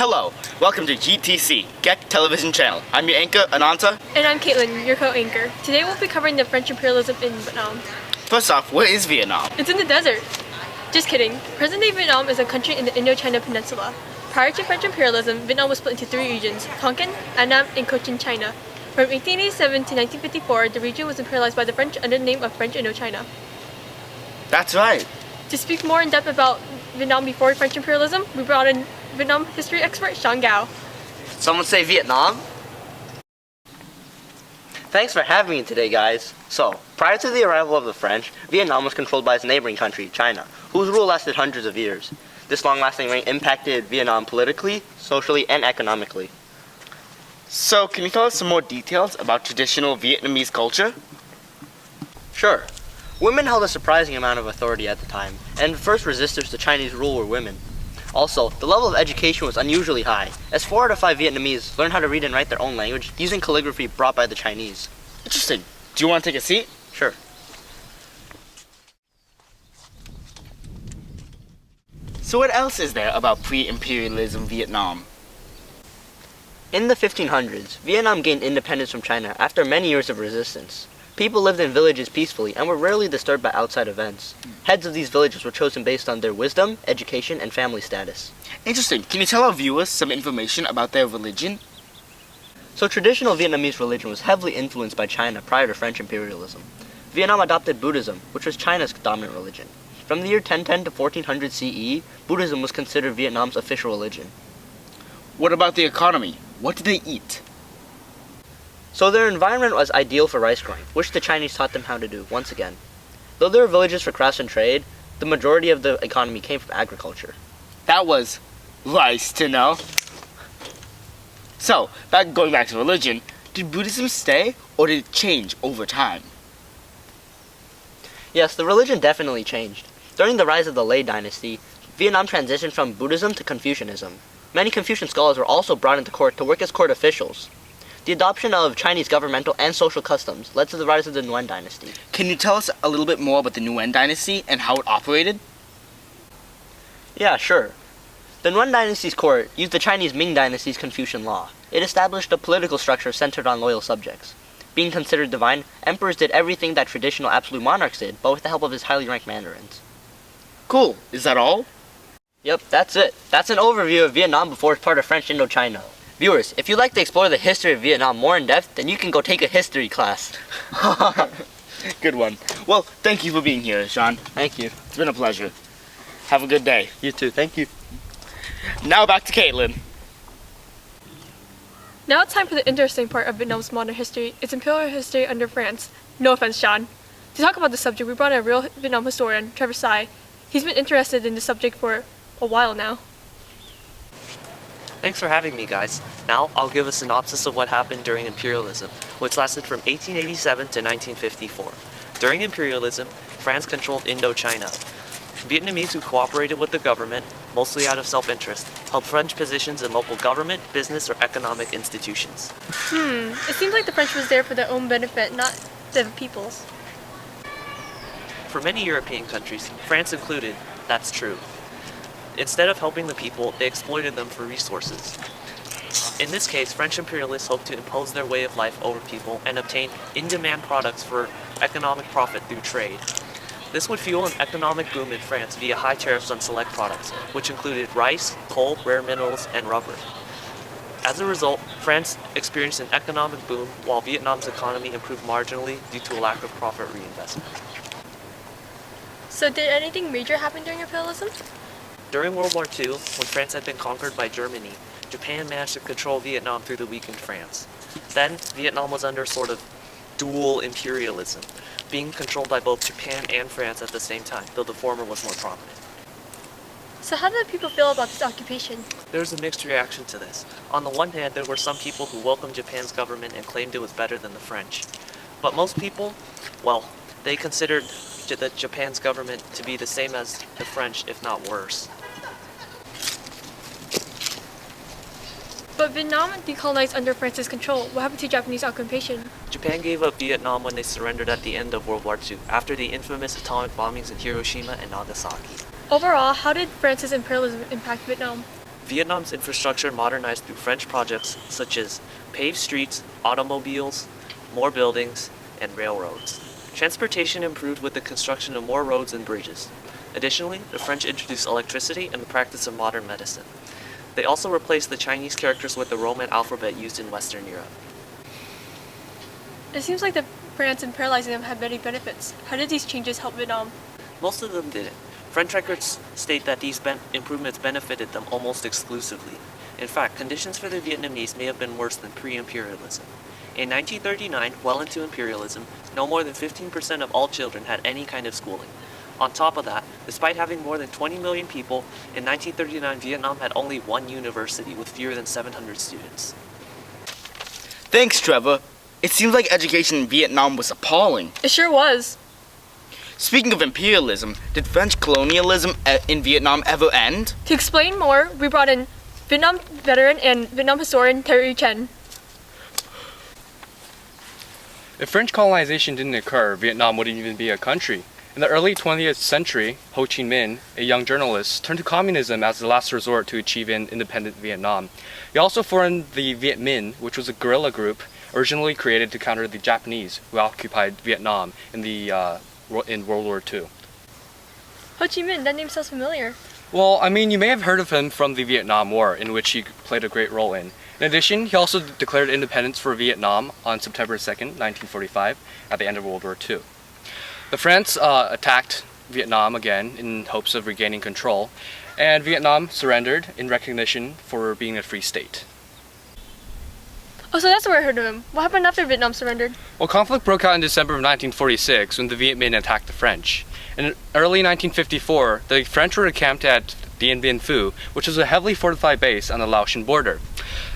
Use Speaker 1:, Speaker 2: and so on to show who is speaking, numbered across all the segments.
Speaker 1: Hello, welcome to GTC, Get Television Channel. I'm your anchor, Ananta.
Speaker 2: And I'm Caitlin, your co-anchor. Today we'll be covering the French imperialism in Vietnam.
Speaker 1: First off, where is Vietnam?
Speaker 2: It's in the desert. Just kidding. Present-day Vietnam is a country in the Indochina Peninsula. Prior to French imperialism, Vietnam was split into three regions: Tonkin, Annam, and Cochin China. From 1887 to 1954, the region was imperialized by the French under the name of French Indochina.
Speaker 1: That's right.
Speaker 2: To speak more in depth about Vietnam before French imperialism, we brought in Vietnam history expert Sean Gao.
Speaker 3: Someone say Vietnam? Thanks for having me today, guys. So, prior to the arrival of the French, Vietnam was controlled by its neighboring country, China, whose rule lasted hundreds of years. This long-lasting reign impacted Vietnam politically, socially, and economically.
Speaker 1: So, can you tell us some more details about traditional Vietnamese culture?
Speaker 3: Sure. Women held a surprising amount of authority at the time, and the first resistors to Chinese rule were women. Also, the level of education was unusually high, as 4 out of 5 Vietnamese learned how to read and write their own language using calligraphy brought by the Chinese.
Speaker 1: Interesting. Do you want to take a seat?
Speaker 3: Sure.
Speaker 1: So what else is there about pre-imperialism Vietnam?
Speaker 3: In the 1500s, Vietnam gained independence from China after many years of resistance. People lived in villages peacefully and were rarely disturbed by outside events. Heads of these villages were chosen based on their wisdom, education, and family status.
Speaker 1: Interesting. Can you tell our viewers some information about their religion?
Speaker 3: So traditional Vietnamese religion was heavily influenced by China prior to French imperialism. Vietnam adopted Buddhism, which was China's dominant religion. From the year 1010 to 1400 CE, Buddhism was considered Vietnam's official religion.
Speaker 1: What about the economy? What did they eat?
Speaker 3: So their environment was ideal for rice growing, which the Chinese taught them how to do once again. Though there were villages for crafts and trade, the majority of the economy came from agriculture.
Speaker 1: That was rice to know. So, going back to religion, did Buddhism stay or did it change over time?
Speaker 3: Yes, the religion definitely changed. During the rise of the Lei dynasty, Vietnam transitioned from Buddhism to Confucianism. Many Confucian scholars were also brought into court to work as court officials. The adoption of Chinese governmental and social customs led to the rise of the Nguyen dynasty.
Speaker 1: Can you tell us a little bit more about the Nguyen dynasty and how it operated?
Speaker 3: Yeah, sure. The Nguyen dynasty's court used the Chinese Ming dynasty's Confucian law. It established a political structure centered on loyal subjects. Being considered divine, emperors did everything that traditional absolute monarchs did, but with the help of his highly ranked mandarins.
Speaker 1: Cool. Is that all?
Speaker 3: Yep, that's it. That's an overview of Vietnam before it's part of French Indochina. Viewers, if you'd like to explore the history of Vietnam more in depth, then you can go take a history class.
Speaker 1: Good one. Well, thank you for being here, Sean.
Speaker 3: Thank you.
Speaker 1: It's been a pleasure. Have a good day.
Speaker 3: You too. Thank you.
Speaker 1: Now back to Caitlin.
Speaker 2: Now it's time for the interesting part of Vietnam's modern history, its imperial history under France. No offense, Sean. To talk about the subject, we brought in a real Vietnam historian, Trevor Sy. He's been interested in the subject for a while now.
Speaker 4: Thanks for having me, guys. Now, I'll give a synopsis of what happened during imperialism, which lasted from 1887 to 1954. During imperialism, France controlled Indochina. Vietnamese who cooperated with the government, mostly out of self-interest, held French positions in local government, business, or economic institutions.
Speaker 2: It seems like the French was there for their own benefit, not the people's.
Speaker 4: For many European countries, France included, that's true. Instead of helping the people, they exploited them for resources. In this case, French imperialists hoped to impose their way of life over people and obtain in-demand products for economic profit through trade. This would fuel an economic boom in France via high tariffs on select products, which included rice, coal, rare minerals, and rubber. As a result, France experienced an economic boom while Vietnam's economy improved marginally due to a lack of profit reinvestment.
Speaker 2: So did anything major happen during imperialism?
Speaker 4: During World War II, when France had been conquered by Germany, Japan managed to control Vietnam through the weakened France. Then, Vietnam was under sort of dual imperialism, being controlled by both Japan and France at the same time, though the former was more prominent.
Speaker 2: So how did people feel about this occupation?
Speaker 4: There was a mixed reaction to this. On the one hand, there were some people who welcomed Japan's government and claimed it was better than the French. But most people, well, they considered Japan's government to be the same as the French, if not worse.
Speaker 2: But Vietnam decolonized under France's control. What happened to Japanese occupation?
Speaker 4: Japan gave up Vietnam when they surrendered at the end of World War II, after the infamous atomic bombings in Hiroshima and Nagasaki.
Speaker 2: Overall, how did France's imperialism impact Vietnam?
Speaker 4: Vietnam's infrastructure modernized through French projects such as paved streets, automobiles, more buildings, and railroads. Transportation improved with the construction of more roads and bridges. Additionally, the French introduced electricity and the practice of modern medicine. They also replaced the Chinese characters with the Roman alphabet used in Western Europe.
Speaker 2: It seems like the France imperialism had many benefits. How did these changes help Vietnam?
Speaker 4: Most of them didn't. French records state that these improvements benefited them almost exclusively. In fact, conditions for the Vietnamese may have been worse than pre-imperialism. In 1939, well into imperialism, no more than 15% of all children had any kind of schooling. On top of that, despite having more than 20 million people, in 1939 Vietnam had only one university with fewer than 700 students.
Speaker 1: Thanks, Trevor. It seems like education in Vietnam was appalling.
Speaker 2: It sure was.
Speaker 1: Speaking of imperialism, did French colonialism in Vietnam ever end?
Speaker 2: To explain more, we brought in Vietnam veteran and Vietnam historian Terry Chen.
Speaker 5: If French colonization didn't occur, Vietnam wouldn't even be a country. In the early 20th century, Ho Chi Minh, a young journalist, turned to communism as the last resort to achieve an independent Vietnam. He also formed the Viet Minh, which was a guerrilla group originally created to counter the Japanese who occupied Vietnam in World War II.
Speaker 2: Ho Chi Minh, that name sounds familiar.
Speaker 5: Well, I mean, you may have heard of him from the Vietnam War, in which he played a great role in. In addition, he also declared independence for Vietnam on September 2nd, 1945, at the end of World War II. The France attacked Vietnam again in hopes of regaining control, and Vietnam surrendered in recognition for being a free state.
Speaker 2: Oh, so that's where I heard of him. What happened after Vietnam surrendered?
Speaker 5: Well, conflict broke out in December of 1946 when the Viet Minh attacked the French. In early 1954, the French were encamped at Dien Bien Phu, which was a heavily fortified base on the Laotian border.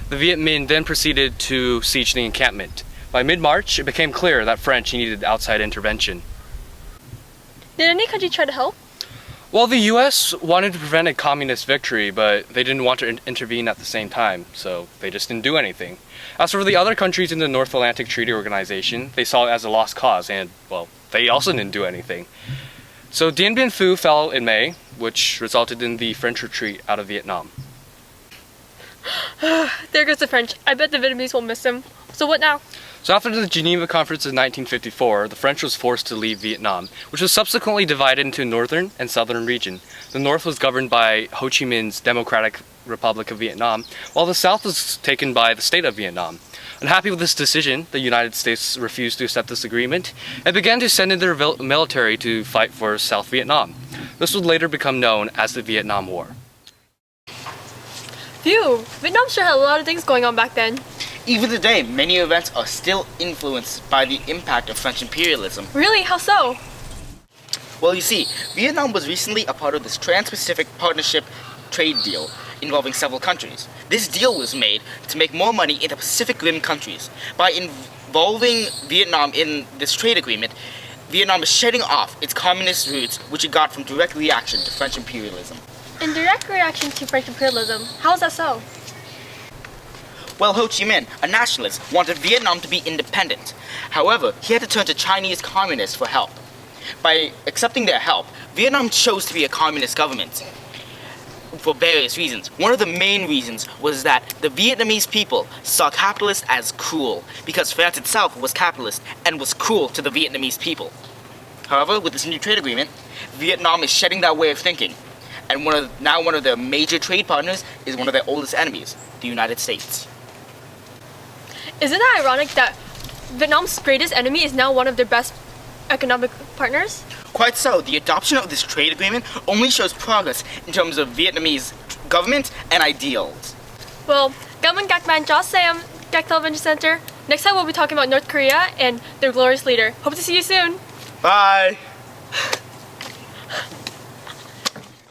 Speaker 5: The Viet Minh then proceeded to siege the encampment. By mid-March, it became clear that French needed outside intervention.
Speaker 2: Did any country try to help?
Speaker 5: Well, the US wanted to prevent a communist victory, but they didn't want to intervene at the same time, so they just didn't do anything. As for the other countries in the North Atlantic Treaty Organization, they saw it as a lost cause, and, well, they also didn't do anything. So Dien Bien Phu fell in May, which resulted in the French retreat out of Vietnam.
Speaker 2: There goes the French. I bet the Vietnamese will miss him. So what now?
Speaker 5: So after the Geneva Conference of 1954, the French was forced to leave Vietnam, which was subsequently divided into a northern and southern region. The north was governed by Ho Chi Minh's Democratic Republic of Vietnam, while the south was taken by the state of Vietnam. Unhappy with this decision, the United States refused to accept this agreement and began to send in their military to fight for South Vietnam. This would later become known as the Vietnam War.
Speaker 2: Phew, Vietnam sure had a lot of things going on back then.
Speaker 1: Even today, many events are still influenced by the impact of French imperialism.
Speaker 2: Really? How so?
Speaker 1: Well, you see, Vietnam was recently a part of this Trans-Pacific Partnership trade deal involving several countries. This deal was made to make more money in the Pacific Rim countries. By involving Vietnam in this trade agreement, Vietnam is shedding off its communist roots, which it got from direct reaction to French imperialism.
Speaker 2: In direct reaction to French imperialism, how is that so?
Speaker 1: Well, Ho Chi Minh, a nationalist, wanted Vietnam to be independent. However, he had to turn to Chinese communists for help. By accepting their help, Vietnam chose to be a communist government for various reasons. One of the main reasons was that the Vietnamese people saw capitalists as cruel, because France itself was capitalist and was cruel to the Vietnamese people. However, with this new trade agreement, Vietnam is shedding that way of thinking. And now one of their major trade partners is one of their oldest enemies, the United States.
Speaker 2: Isn't that ironic that Vietnam's greatest enemy is now one of their best economic partners?
Speaker 1: Quite so. The adoption of this trade agreement only shows progress in terms of Vietnamese government and ideals.
Speaker 2: Well, cảm ơn các bạn cho xem các television center. Next time we'll be talking about North Korea and their glorious leader. Hope to see you soon.
Speaker 1: Bye!